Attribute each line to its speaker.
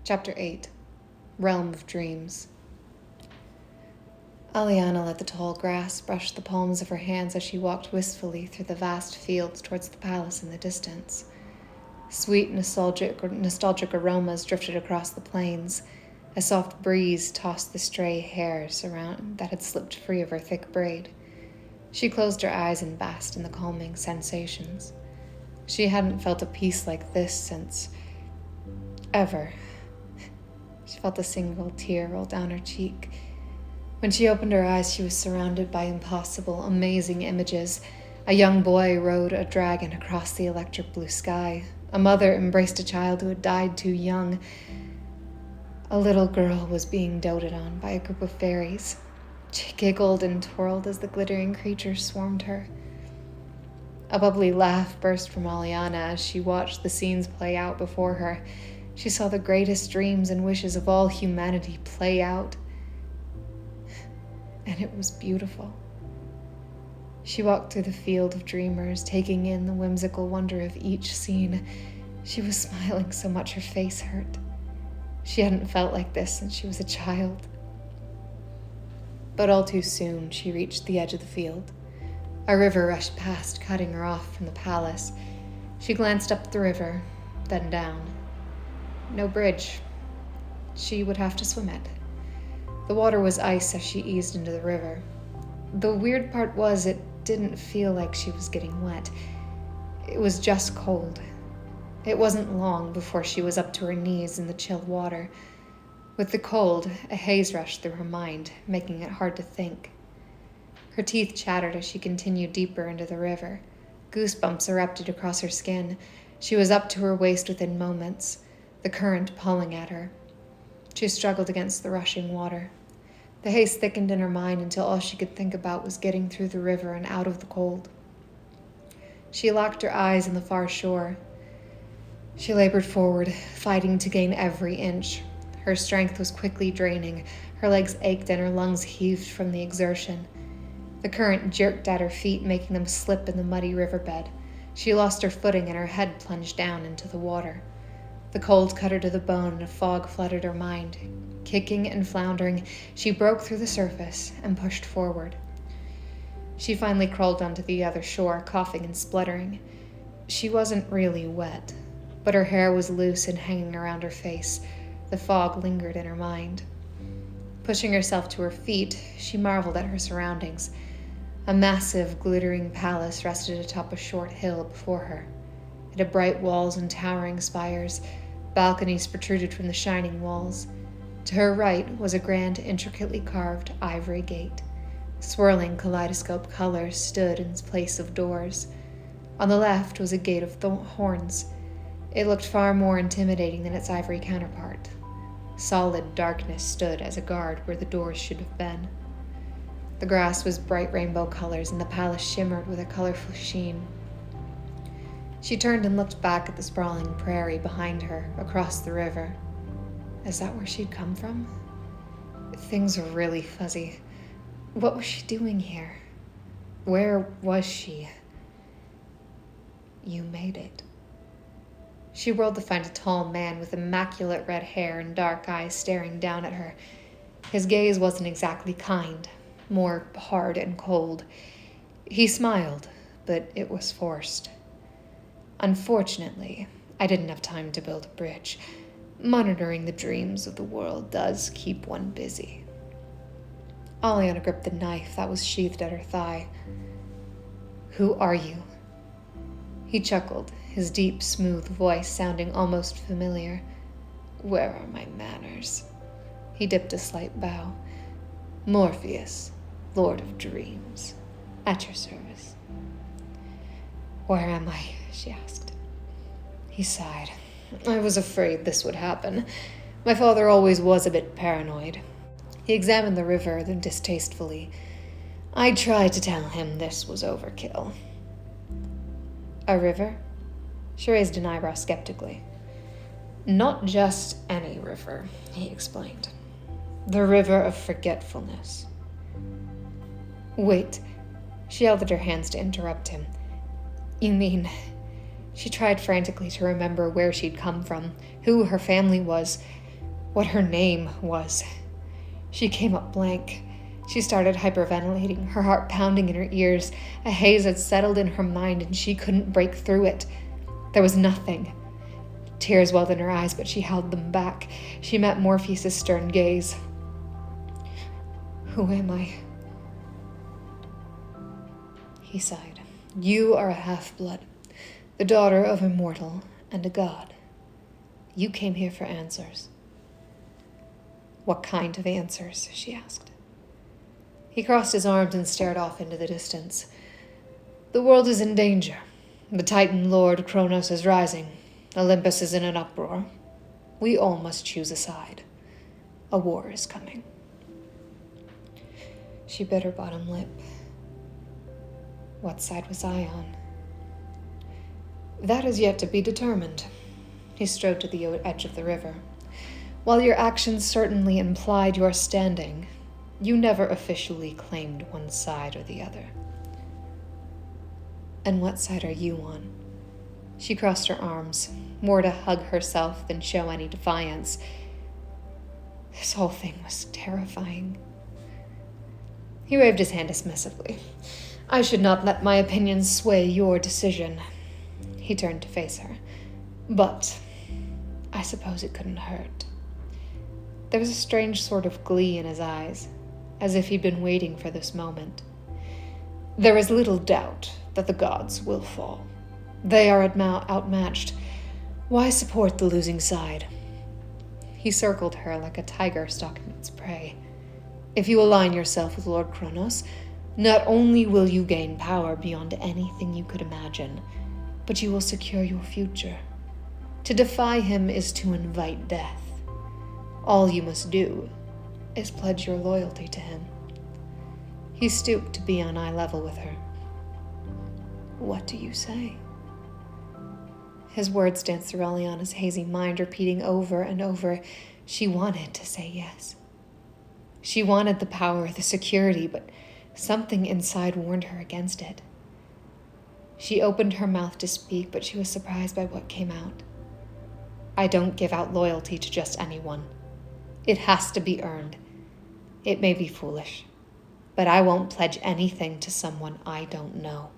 Speaker 1: Chapter 8. Realm of Dreams. Aliana let the tall grass brush the palms of her hands as she walked wistfully through the vast fields towards the palace in the distance. Sweet, nostalgic aromas drifted across the plains. A soft breeze tossed the stray hairs around that had slipped free of her thick braid. She closed her eyes and basked in the calming sensations. She hadn't felt a peace like this since... ever. She felt a single tear roll down her cheek. When she opened her eyes, she was surrounded by impossible, amazing images. A young boy rode a dragon across the electric blue sky. A mother embraced a child who had died too young. A little girl was being doted on by a group of fairies. She giggled and twirled as the glittering creatures swarmed her. A bubbly laugh burst from Aliana as she watched the scenes play out before her. She saw the greatest dreams and wishes of all humanity play out. And it was beautiful. She walked through the field of dreamers, taking in the whimsical wonder of each scene. She was smiling so much her face hurt. She hadn't felt like this since she was a child. But all too soon, she reached the edge of the field. A river rushed past, cutting her off from the palace. She glanced up the river, then down. No bridge. She would have to swim it. The water was ice as she eased into the river. The weird part was it didn't feel like she was getting wet. It was just cold. It wasn't long before she was up to her knees in the chilled water. With the cold, a haze rushed through her mind, making it hard to think. Her teeth chattered as she continued deeper into the river. Goosebumps erupted across her skin. She was up to her waist within moments, the current pulling at her. She struggled against the rushing water. The haze thickened in her mind until all she could think about was getting through the river and out of the cold. She locked her eyes on the far shore. She labored forward, fighting to gain every inch. Her strength was quickly draining. Her legs ached and her lungs heaved from the exertion. The current jerked at her feet, making them slip in the muddy riverbed. She lost her footing and her head plunged down into the water. The cold cut her to the bone and a fog flooded her mind. Kicking and floundering, she broke through the surface and pushed forward. She finally crawled onto the other shore, coughing and spluttering. She wasn't really wet, but her hair was loose and hanging around her face. The fog lingered in her mind. Pushing herself to her feet, she marveled at her surroundings. A massive, glittering palace rested atop a short hill before her. It had bright walls and towering spires. Balconies protruded from the shining walls. To her right was a grand, intricately carved ivory gate. Swirling kaleidoscope colors stood in place of doors. On the left was a gate of horns. It looked far more intimidating than its ivory counterpart. Solid darkness stood as a guard where the doors should have been. The grass was bright rainbow colors, and the palace shimmered with a colorful sheen. She turned and looked back at the sprawling prairie behind her, across the river. Is that where she'd come from? Things were really fuzzy. What was she doing here? Where was she? You made it. She whirled to find a tall man with immaculate red hair and dark eyes staring down at her. His gaze wasn't exactly kind, more hard and cold. He smiled, but it was forced. Unfortunately, I didn't have time to build a bridge. Monitoring the dreams of the world does keep one busy. Aliana gripped the knife that was sheathed at her thigh. Who are you? He chuckled, his deep, smooth voice sounding almost familiar. Where are my manners? He dipped a slight bow. Morpheus, Lord of Dreams, at your service. Where am I? She asked. He sighed. I was afraid this would happen. My father always was a bit paranoid. He examined the river distastefully. I tried to tell him this was overkill. A river? She raised an eyebrow skeptically. Not just any river, he explained. The river of forgetfulness. Wait. She held out her hands to interrupt him. You mean... She tried frantically to remember where she'd come from, who her family was. what her name was. She came up blank. She started hyperventilating, her heart pounding in her ears. A haze had settled in her mind, and she couldn't break through it. There was nothing. Tears welled in her eyes, but she held them back. She met Morpheus' stern gaze. "Who am I?" He sighed. "You are a half-blood, the daughter of a mortal and a god. You came here for answers." "What kind of answers?" she asked. He crossed his arms and stared off into the distance. "The world is in danger. The Titan Lord Kronos is rising. Olympus is in an uproar. We all must choose a side. A war is coming." She bit her bottom lip. What side was I on? "That is yet to be determined." He strode to the edge of the river. "While your actions certainly implied your standing, you never officially claimed one side or the other." "And what side are you on?" She crossed her arms, more to hug herself than show any defiance. This whole thing was terrifying. He waved his hand dismissively. "I should not let my opinions sway your decision." He turned to face her. "But I suppose it couldn't hurt." There was a strange sort of glee in his eyes, as if he'd been waiting for this moment. "There is little doubt that the gods will fall. They are outmatched. Why support the losing side?" He circled her like a tiger stalking its prey. "If you align yourself with Lord Kronos, not only will you gain power beyond anything you could imagine, but you will secure your future. To defy him is to invite death. All you must do is pledge your loyalty to him." He stooped to be on eye level with her. "What do you say?" His words danced through Aliana's hazy mind, repeating over and over. She wanted to say yes. She wanted the power, the security, but something inside warned her against it. She opened her mouth to speak, but she was surprised by what came out. "I don't give out loyalty to just anyone. It has to be earned. It may be foolish, but I won't pledge anything to someone I don't know."